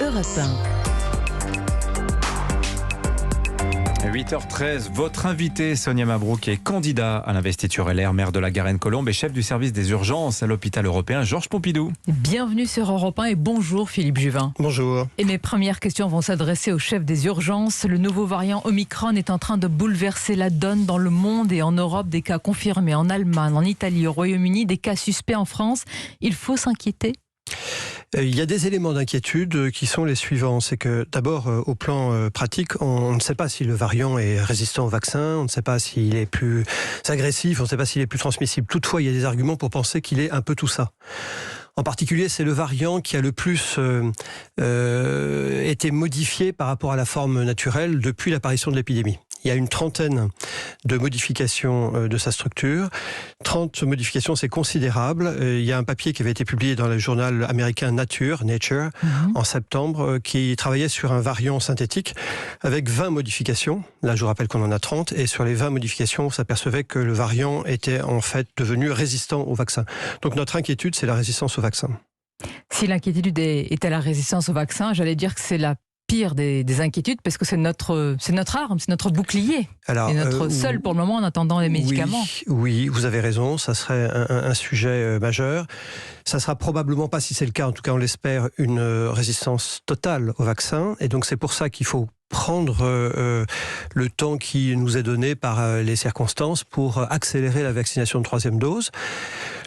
Europe 8h13, votre invité Sonia Mabrouk est candidat à l'investiture LR, maire de la Garenne-Colombes et chef du service des urgences à l'hôpital européen Georges Pompidou. Bienvenue sur Europe 1 et bonjour Philippe Juvin. Bonjour. Et mes premières questions vont s'adresser au chef des urgences. Le nouveau variant Omicron est en train de bouleverser la donne dans le monde et en Europe. Des cas confirmés en Allemagne, en Italie, au Royaume-Uni, des cas suspects en France. Il faut s'inquiéter ? Il y a des éléments d'inquiétude qui sont les suivants. C'est que d'abord, au plan pratique, on ne sait pas si le variant est résistant au vaccin, on ne sait pas s'il est plus agressif, on ne sait pas s'il est plus transmissible. Toutefois, il y a des arguments pour penser qu'il est un peu tout ça. En particulier, c'est le variant qui a le plus été modifié par rapport à la forme naturelle depuis l'apparition de l'épidémie. Il y a une trentaine de modifications de sa structure. 30 modifications, c'est considérable. Il y a un papier qui avait été publié dans le journal américain Nature, en septembre, qui travaillait sur un variant synthétique avec 20 modifications. Là, je vous rappelle qu'on en a 30. Et sur les 20 modifications, on s'apercevait que le variant était en fait devenu résistant au vaccin. Donc notre inquiétude, c'est la résistance au vaccin. Si l'inquiétude est à la résistance au vaccin, j'allais dire que c'est la pire des inquiétudes, parce que c'est notre arme, c'est notre bouclier. Alors, et notre seul pour le moment en attendant les médicaments. Oui, vous avez raison, ça serait un sujet majeur. Ça sera probablement pas, si c'est le cas, en tout cas on l'espère, une résistance totale au vaccin. Et donc c'est pour ça qu'il faut prendre le temps qui nous est donné par les circonstances pour accélérer la vaccination de 3e dose.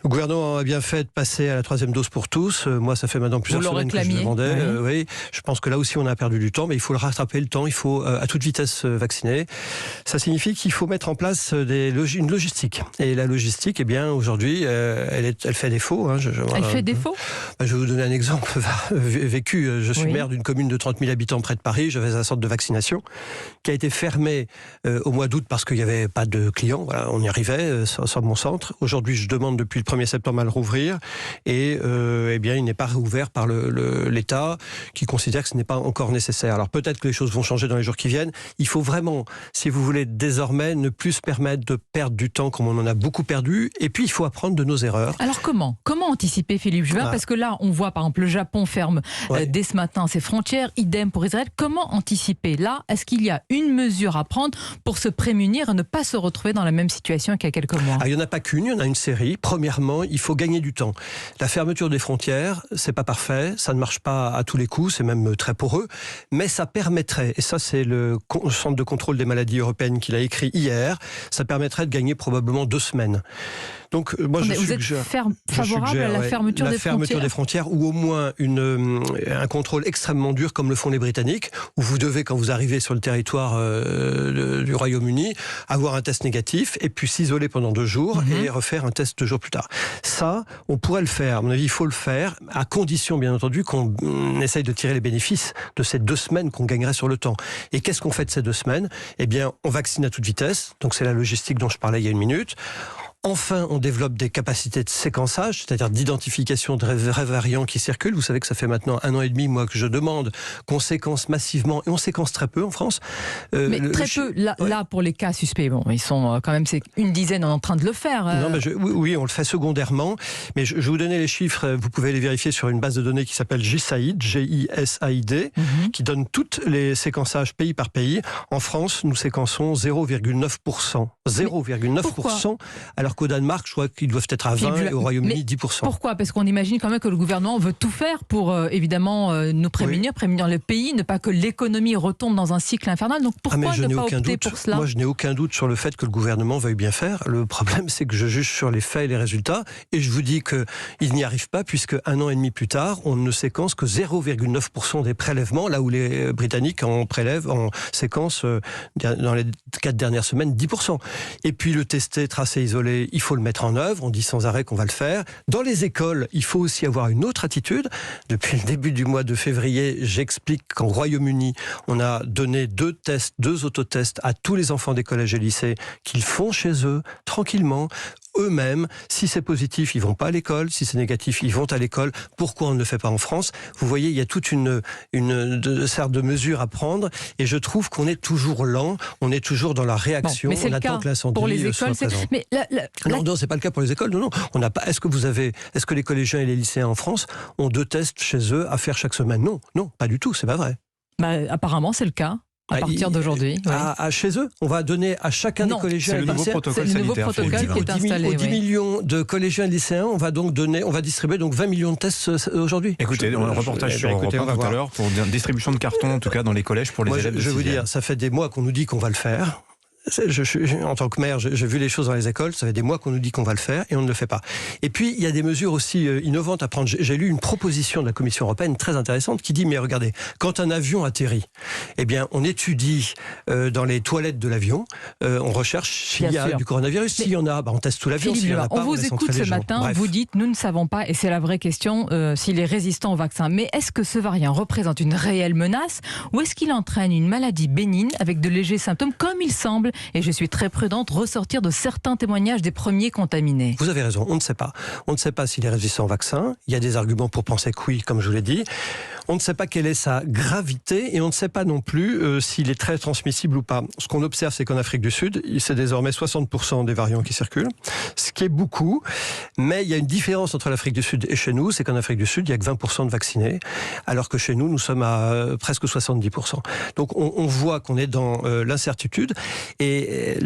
Le gouvernement a bien fait de passer à la 3e dose pour tous. Moi, ça fait maintenant plusieurs semaines que je demandais. Oui, je pense que là aussi, on a perdu du temps, mais il faut le rattraper le temps. Il faut à toute vitesse vacciner. Ça signifie qu'il faut mettre en place une logistique. Et la logistique, eh bien, aujourd'hui, elle fait défaut. Elle fait défaut ? Je vais vous donner un exemple vécu. Je suis maire d'une commune de 30 000 habitants près de Paris. J'avais un centre de vaccination qui a été fermé au mois d'août parce qu'il n'y avait pas de clients. Voilà, on y arrivait sans mon centre. Aujourd'hui, je demande depuis le 1er septembre à le rouvrir et eh bien, il n'est pas rouvert par l'État qui considère que ce n'est pas encore nécessaire. Alors peut-être que les choses vont changer dans les jours qui viennent. Il faut vraiment, si vous voulez, désormais ne plus se permettre de perdre du temps comme on en a beaucoup perdu, et puis il faut apprendre de nos erreurs. Alors comment anticiper, Philippe Juvin ? Parce que là, on voit par exemple le Japon ferme dès ce matin ses frontières, idem pour Israël. Comment anticiper ? Là, est-ce qu'il y a une mesure à prendre pour se prémunir et ne pas se retrouver dans la même situation qu'il y a quelques mois ? Il n'y en a pas qu'une, il y en a une série. Premièrement, il faut gagner du temps. La fermeture des frontières, c'est pas parfait, ça ne marche pas à tous les coups, c'est même très poreux, mais ça permettrait, et ça c'est le Centre de contrôle des maladies européennes qui l'a écrit hier, ça permettrait de gagner probablement 2 semaines. Donc moi je suggère... Vous êtes favorable à la fermeture des frontières ou au moins un contrôle extrêmement dur comme le font les Britanniques, où vous devez, quand vous arrivez sur le territoire du Royaume-Uni, avoir un test négatif et puis s'isoler pendant 2 jours et refaire un test 2 jours plus tard. Ça, on pourrait le faire. À mon avis, il faut le faire, à condition, bien entendu, qu'on essaye de tirer les bénéfices de ces 2 semaines qu'on gagnerait sur le temps. Et qu'est-ce qu'on fait de ces 2 semaines ? Eh bien, on vaccine à toute vitesse. Donc, c'est la logistique dont je parlais il y a 1 minute. Enfin, on développe des capacités de séquençage, c'est-à-dire d'identification de vrais variants qui circulent. Vous savez que ça fait maintenant 1 an et demi, moi, que je demande qu'on séquence massivement, et on séquence très peu en France. Mais très peu, là, pour les cas suspects, bon, ils sont quand même, c'est une dizaine en train de le faire. Non, mais oui, on le fait secondairement, mais je vais vous donner les chiffres, vous pouvez les vérifier sur une base de données qui s'appelle GISAID, G-I-S-A-I-D, qui donne tous les séquençages pays par pays. En France, nous séquençons 0,9%. 0,9%, alors qu'au Danemark, je crois qu'ils doivent être à 20 et au Royaume-Uni 10%. Pourquoi ? Parce qu'on imagine quand même que le gouvernement veut tout faire pour évidemment nous prémunir le pays, ne pas que l'économie retombe dans un cycle infernal. Donc pourquoi ne pas opter pour cela ? Moi, je n'ai aucun doute sur le fait que le gouvernement veuille bien faire. Le problème, c'est que je juge sur les faits et les résultats, et je vous dis qu'il n'y arrive pas, puisque 1 an et demi plus tard, on ne séquence que 0,9% des prélèvements, là où les Britanniques en séquencent dans les 4 dernières semaines 10%. Et puis le tester, tracer, isoler, il faut le mettre en œuvre. On dit sans arrêt qu'on va le faire. Dans les écoles, il faut aussi avoir une autre attitude. Depuis le début du mois de février, j'explique qu'en Royaume-Uni, on a donné 2 autotests à tous les enfants des collèges et lycées qu'ils font chez eux, tranquillement, eux-mêmes, si c'est positif, ils vont pas à l'école, si c'est négatif, ils vont à l'école. Pourquoi on ne le fait pas en France? Vous voyez, il y a toute une sorte de mesures à prendre, et je trouve qu'on est toujours lent, on est toujours dans la réaction, on attend que l'incendie pour les écoles, soit présent. Mais non, c'est pas le cas pour les écoles. Non, on n'a pas. Est-ce que les collégiens et les lycéens en France ont 2 tests chez eux à faire chaque semaine? Non, pas du tout, c'est pas vrai. Apparemment, c'est le cas. À partir d'aujourd'hui. Chez eux, on va donner à chacun des collégiens et lycéens. C'est le nouveau protocole sanitaire. C'est le nouveau protocole qui est installé. Aux 10 millions de collégiens et lycéens, on va distribuer donc 20 millions de tests aujourd'hui. Écoutez, un reportage sur Europe 1 tout à l'heure pour une distribution de cartons, en tout cas dans les collèges pour les élèves de 6e. Je vais vous dire, ça fait des mois qu'on nous dit qu'on va le faire. En tant que maire, j'ai vu les choses dans les écoles, ça fait des mois qu'on nous dit qu'on va le faire et on ne le fait pas. Et puis, il y a des mesures aussi innovantes à prendre. J'ai lu une proposition de la Commission européenne très intéressante qui dit, mais regardez, quand un avion atterrit, eh bien, on étudie dans les toilettes de l'avion, on recherche s'il y a du coronavirus. S'il y en a, on teste tout l'avion. Philippe, on vous écoute ce matin, vous dites, nous ne savons pas, et c'est la vraie question, s'il est résistant au vaccin. Mais est-ce que ce variant représente une réelle menace ou est-ce qu'il entraîne une maladie bénigne avec de légers symptômes, comme il semble, et je suis très prudente, ressortir de certains témoignages des premiers contaminés? Vous avez raison, on ne sait pas. On ne sait pas s'il est résistant au vaccin. Il y a des arguments pour penser que oui, comme je vous l'ai dit. On ne sait pas quelle est sa gravité et on ne sait pas non plus s'il est très transmissible ou pas. Ce qu'on observe, c'est qu'en Afrique du Sud, c'est désormais 60% des variants qui circulent, ce qui est beaucoup. Mais il y a une différence entre l'Afrique du Sud et chez nous, c'est qu'en Afrique du Sud, il n'y a que 20% de vaccinés, alors que chez nous, nous sommes à presque 70%. Donc on voit qu'on est dans l'incertitude. Et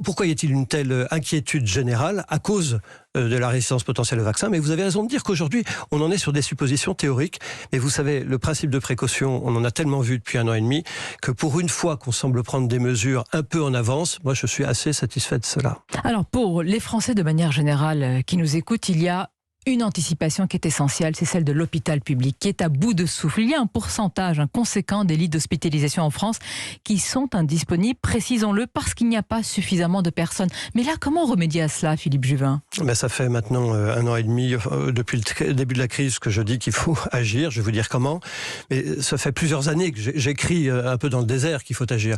pourquoi y a-t-il une telle inquiétude générale à cause de la résistance potentielle au vaccin? Mais vous avez raison de dire qu'aujourd'hui, on en est sur des suppositions théoriques. Mais vous savez, le principe de précaution, on en a tellement vu depuis 1 an et demi que pour une fois qu'on semble prendre des mesures un peu en avance, moi je suis assez satisfait de cela. Alors pour les Français de manière générale qui nous écoutent, il y a une anticipation qui est essentielle, c'est celle de l'hôpital public, qui est à bout de souffle. Il y a un pourcentage conséquent des lits d'hospitalisation en France qui sont indisponibles, précisons-le, parce qu'il n'y a pas suffisamment de personnes. Mais là, comment remédier à cela, Philippe Juvin? Ça fait maintenant 1 an et demi, depuis le début de la crise, que je dis qu'il faut agir. Je vais vous dire comment. Mais ça fait plusieurs années que j'écris un peu dans le désert qu'il faut agir.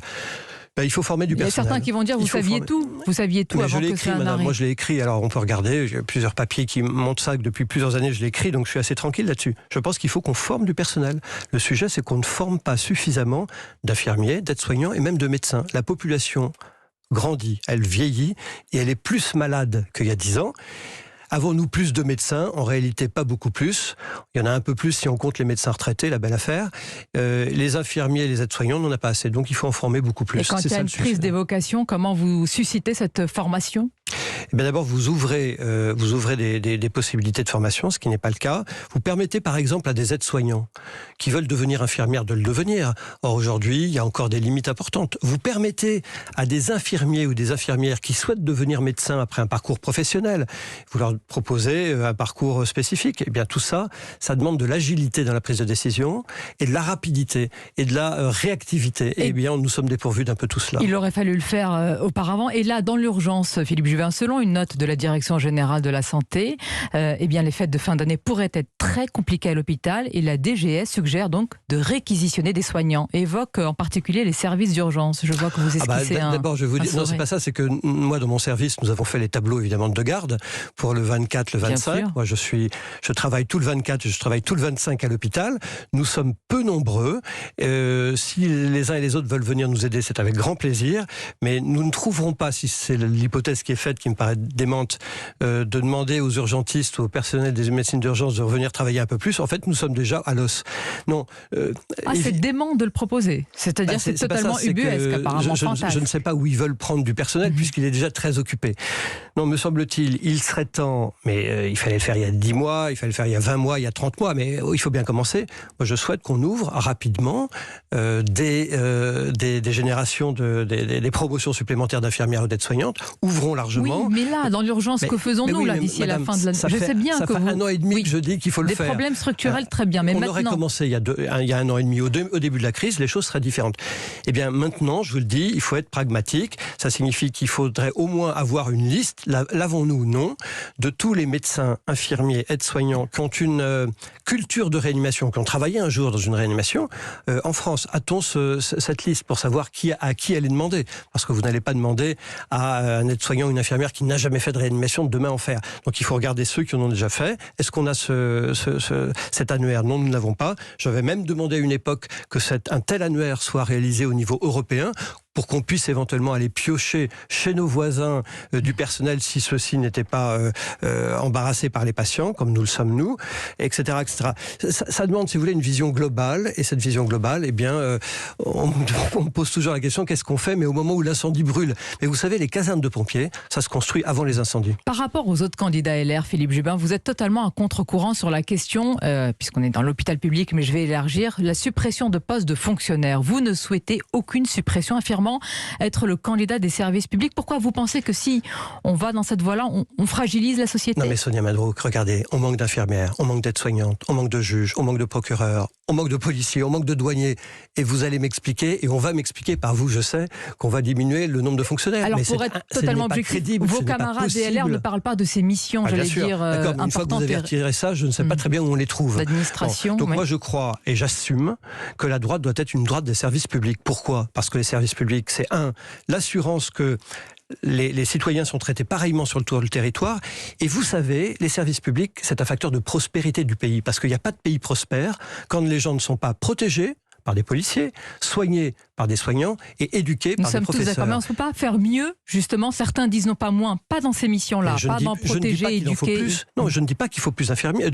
Il faut former du personnel. Il y a certains qui vont dire, vous saviez tout avant que ça n'arrive. Moi, je l'ai écrit, alors on peut regarder, j'ai plusieurs papiers qui montrent ça, que depuis plusieurs années, je l'ai écrit, donc je suis assez tranquille là-dessus. Je pense qu'il faut qu'on forme du personnel. Le sujet, c'est qu'on ne forme pas suffisamment d'infirmiers, d'aides-soignants et même de médecins. La population grandit, elle vieillit, et elle est plus malade qu'il y a 10 ans. Avons-nous plus de médecins? En réalité, pas beaucoup plus. Il y en a un peu plus si on compte les médecins retraités, la belle affaire. Les infirmiers et les aides-soignants, on n'en a pas assez. Donc il faut en former beaucoup plus. Et quand il y a une crise des vocations, comment vous suscitez cette formation? D'abord, vous ouvrez des possibilités de formation, ce qui n'est pas le cas. Vous permettez par exemple à des aides-soignants qui veulent devenir infirmières de le devenir. Or aujourd'hui, il y a encore des limites importantes. Vous permettez à des infirmiers ou des infirmières qui souhaitent devenir médecins après un parcours professionnel, vous leur proposez un parcours spécifique. Eh bien tout ça, ça demande de l'agilité dans la prise de décision et de la rapidité et de la réactivité. Et bien nous sommes dépourvus d'un peu tout cela. Il aurait fallu le faire auparavant. Et là, dans l'urgence, Philippe Juvin, selon une note de la Direction générale de la santé, les fêtes de fin d'année pourraient être très compliquées à l'hôpital et la DGS suggère donc de réquisitionner des soignants et évoque en particulier les services d'urgence. Je vois que vous esquissez d'abord, je vais vous dire, non, c'est pas ça, c'est que moi, dans mon service, nous avons fait les tableaux évidemment de garde pour le 24, le 25. Moi, je travaille tout le 24 et je travaille tout le 25 à l'hôpital. Nous sommes peu nombreux. Si les uns et les autres veulent venir nous aider, c'est avec grand plaisir. Mais nous ne trouverons pas, si c'est l'hypothèse qui est faite, qui me paraît démente, de demander aux urgentistes, au personnel des médecines d'urgence de revenir travailler un peu plus. En fait, nous sommes déjà à l'os. Non. C'est dément de le proposer. C'est-à-dire c'est totalement ubuesque, apparemment. Je ne sais pas où ils veulent prendre du personnel, puisqu'il est déjà très occupé. Non, me semble-t-il, il serait temps, mais il fallait le faire il y a 10 mois, il fallait le faire il y a 20 mois, il y a 30 mois, mais il faut bien commencer. Moi, je souhaite qu'on ouvre rapidement des générations, des promotions supplémentaires d'infirmières ou d'aides-soignantes. Ouvrons largement. Oui, mais là, dans l'urgence, que faisons-nous d'ici à la fin de l'année? Je sais bien que ça fait 1 an et demi que je dis qu'il faut le faire. Des problèmes structurels, très bien, mais on maintenant... aurait commencé il y a 1 an et demi, au début de la crise, les choses seraient différentes. Eh bien, maintenant, je vous le dis, il faut être pragmatique. Ça signifie qu'il faudrait au moins avoir une liste, l'avons-nous ou non, de tous les médecins, infirmiers, aides-soignants qui ont une culture de réanimation, qui ont travaillé un jour dans une réanimation. En France, a-t-on cette liste pour savoir à qui aller demander? Parce que vous n'allez pas demander à un aide-soignant ou une infirmière qui qui n'a jamais fait de réanimation de demain en faire. Donc il faut regarder ceux qui en ont déjà fait. Est-ce qu'on a cet annuaire? Non, nous ne l'avons pas. J'avais même demandé à une époque que un tel annuaire soit réalisé au niveau européen, pour qu'on puisse éventuellement aller piocher chez nos voisins du personnel si ceux-ci n'étaient pas embarrassés par les patients, comme nous le sommes nous, etc. etc. Ça demande, si vous voulez, une vision globale, et cette vision globale, eh bien, on me pose toujours la question, qu'est-ce qu'on fait, mais au moment où l'incendie brûle? Mais vous savez, les casernes de pompiers, ça se construit avant les incendies. Par rapport aux autres candidats LR, Philippe Jubin, vous êtes totalement à contre-courant sur la question, puisqu'on est dans l'hôpital public, mais je vais élargir, la suppression de postes de fonctionnaires. Vous ne souhaitez aucune suppression, affirmant être le candidat des services publics. Pourquoi vous pensez que si on va dans cette voie-là, on fragilise la société? Non mais Sonia Mabrouk, regardez, on manque d'infirmières, on manque d'aides-soignantes, on manque de juges, on manque de procureurs, on manque de policiers, on manque de douaniers. Et vous allez m'expliquer, et on va m'expliquer par vous, je sais, qu'on va diminuer le nombre de fonctionnaires. Alors mais pour être totalement objectif, vos camarades des LR ne parlent pas de ces missions, j'allais dire, importantes. Une fois que vous avez retiré ça, je ne sais pas très bien où on les trouve. L'administration. Donc moi je crois, et j'assume, que la droite doit être une droite des services publics. Pourquoi? Parce que les services publics, c'est l'assurance que les citoyens sont traités pareillement sur le territoire. Et vous savez, les services publics, c'est un facteur de prospérité du pays. Parce qu'il n'y a pas de pays prospère quand les gens ne sont pas protégés par des policiers, soignés par des soignants et éduqués par des professeurs. Nous sommes tous d'accord, mais on ne peut pas faire mieux, justement. Certains disent non pas moins, pas dans ces missions-là, pas dans protéger, éduquer. Non, je ne dis pas qu'il faut plus d'infirmiers,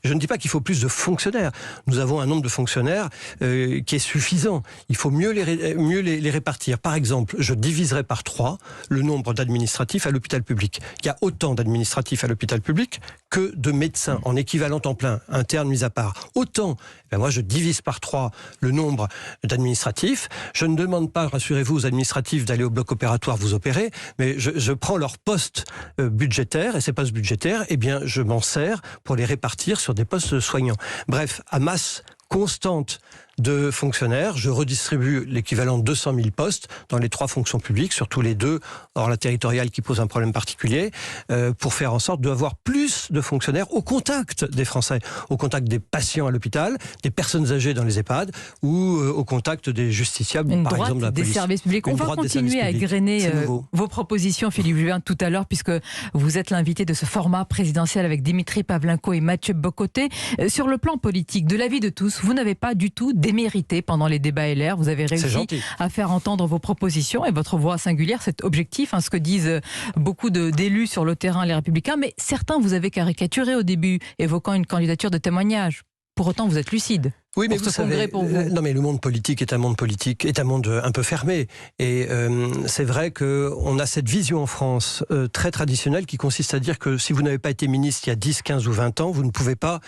je ne dis pas qu'il faut plus de fonctionnaires. Nous avons un nombre de fonctionnaires qui est suffisant. Il faut mieux les répartir. Par exemple, je diviserai par 3 le nombre d'administratifs à l'hôpital public. Il y a autant d'administratifs à l'hôpital public que de médecins en équivalent temps plein, interne mis à part. Autant, moi je divise par 3 le nombre d'administratifs. Je ne demande pas, rassurez-vous, aux administratifs d'aller au bloc opératoire vous opérer, mais je prends leur poste budgétaire, et ces postes budgétaires, eh bien, je m'en sers pour les répartir sur des postes soignants. Bref, à masse constante de fonctionnaires, je redistribue l'équivalent de 200 000 postes dans les 3 fonctions publiques, surtout les 2, hors la territoriale qui pose un problème particulier, pour faire en sorte d'avoir plus de fonctionnaires au contact des Français, au contact des patients à l'hôpital, des personnes âgées dans les EHPAD ou au contact des justiciables, par exemple de la police. Des services publics. On va continuer à égrener vos propositions, Philippe Jubin, tout à l'heure, puisque vous êtes l'invité de ce format présidentiel avec Dimitri Pavlenko et Mathieu Bocoté. Sur le plan politique, de l'avis de tous, vous n'avez pas du tout démérité pendant les débats LR. Vous avez réussi à faire entendre vos propositions et votre voix singulière, c'est objectif, ce que disent beaucoup d'élus sur le terrain, les Républicains. Mais certains, vous avez caricaturé au début, évoquant une candidature de témoignage. Pour autant, vous êtes lucide. Oui, mais vous savez, non, mais le monde politique est un monde un peu fermé. Et c'est vrai qu'on a cette vision en France très traditionnelle qui consiste à dire que si vous n'avez pas été ministre il y a 10, 15 ou 20 ans, vous ne pouvez pas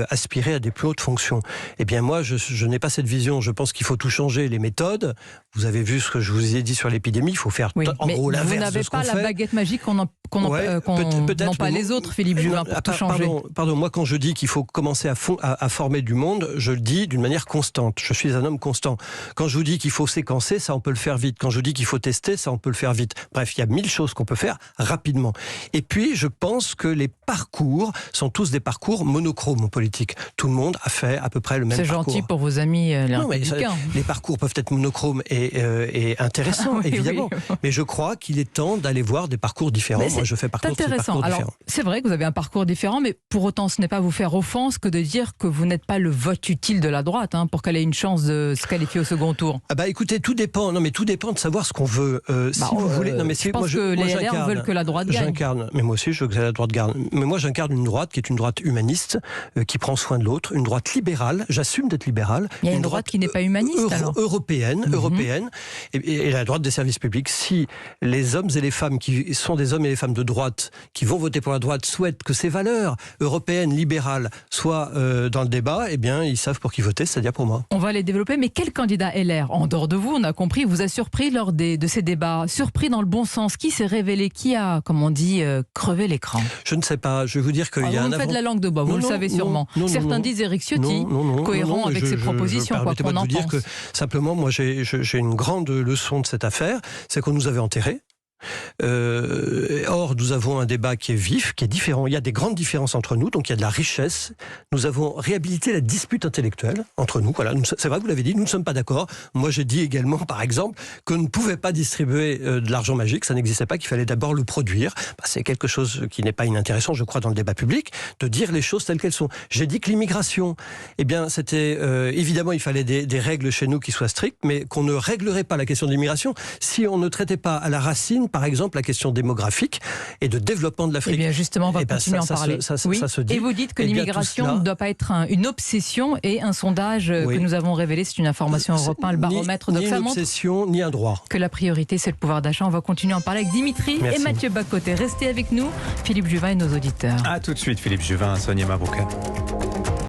aspirer à des plus hautes fonctions. Eh bien moi, je n'ai pas cette vision. Je pense qu'il faut tout changer, les méthodes. Vous avez vu ce que je vous ai dit sur l'épidémie. Il faut faire en gros l'inverse de ce qu'on fait. Vous n'avez pas la baguette magique qu'on n'ont pas les autres, Philippe Jubin, pour tout changer. Pardon, moi quand je dis qu'il faut commencer à former du monde, je le dis d'une manière constante. Je suis un homme constant. Quand je vous dis qu'il faut séquencer, ça on peut le faire vite. Quand je vous dis qu'il faut tester, ça on peut le faire vite. Bref, il y a 1000 choses qu'on peut faire rapidement. Et puis, je pense que les parcours sont tous des parcours monochromes en politique. Tout le monde a fait à peu près le même parcours. C'est gentil pour vos amis les Républicains. Les parcours peuvent être monochromes et intéressants, évidemment. Oui. Mais je crois qu'il est temps d'aller voir des parcours différents. Moi, je fais partie de ces parcours différents. C'est vrai que vous avez un parcours différent, mais pour autant, ce n'est pas vous faire offense que de dire que vous n'êtes pas le vote utile de la droite pour qu'elle ait une chance de se qualifier au second tour. Ah bah écoutez, tout dépend. Non mais tout dépend de savoir ce qu'on veut. Si vous voulez, non mais je pense que les LR veulent que la droite gagne. J'incarne, mais moi aussi je veux que la droite gagne. Mais moi j'incarne une droite qui est une droite humaniste, qui prend soin de l'autre, une droite libérale. J'assume d'être libéral. Il y a une droite qui n'est pas humaniste alors. Européenne, et la droite des services publics. Si les hommes et les femmes qui sont des hommes et des femmes de droite, qui vont voter pour la droite, souhaitent que ces valeurs européennes, libérales, soient dans le débat, eh bien ils savent pour qui voter, c'est-à-dire pour moi. On va les développer, mais quel candidat LR, en dehors de vous, on a compris, vous a surpris lors de ces débats, surpris dans le bon sens, qui s'est révélé, qui a, comme on dit, crevé l'écran? Je ne sais pas, je vais vous dire qu'il y a un... Vous faites de la langue de bois, vous le savez sûrement. Certains disent Éric Ciotti, cohérent avec ses propositions. Permettez-moi de vous dire que, simplement, moi j'ai une grande leçon de cette affaire, c'est qu'on nous avait enterrés. Or, nous avons un débat qui est vif, qui est différent. Il y a des grandes différences entre nous, donc il y a de la richesse. Nous avons réhabilité la dispute intellectuelle entre nous. Voilà, c'est vrai, vous l'avez dit, nous ne sommes pas d'accord. Moi, j'ai dit également, par exemple, qu'on ne pouvait pas distribuer de l'argent magique, ça n'existait pas, qu'il fallait d'abord le produire. C'est quelque chose qui n'est pas inintéressant, je crois, dans le débat public, de dire les choses telles qu'elles sont. J'ai dit que l'immigration, eh bien, c'était évidemment, il fallait des règles chez nous qui soient strictes, mais qu'on ne réglerait pas la question de l'immigration si on ne traitait pas à la racine, par exemple, la question démographique et de développement de l'Afrique. Eh bien, justement, on va continuer à en parler. Ça se dit. Et vous dites que l'immigration ne doit pas être une obsession, et un sondage que nous avens révélé, c'est une information européenne, le baromètre ni une obsession, ni un droit. Que la priorité, c'est le pouvoir d'achat. On va continuer à en parler avec Dimitri et Mathieu Bock-Côté. Restez avec nous, Philippe Juvin et nos auditeurs. A tout de suite, Philippe Juvin, Sonia Mabrouk.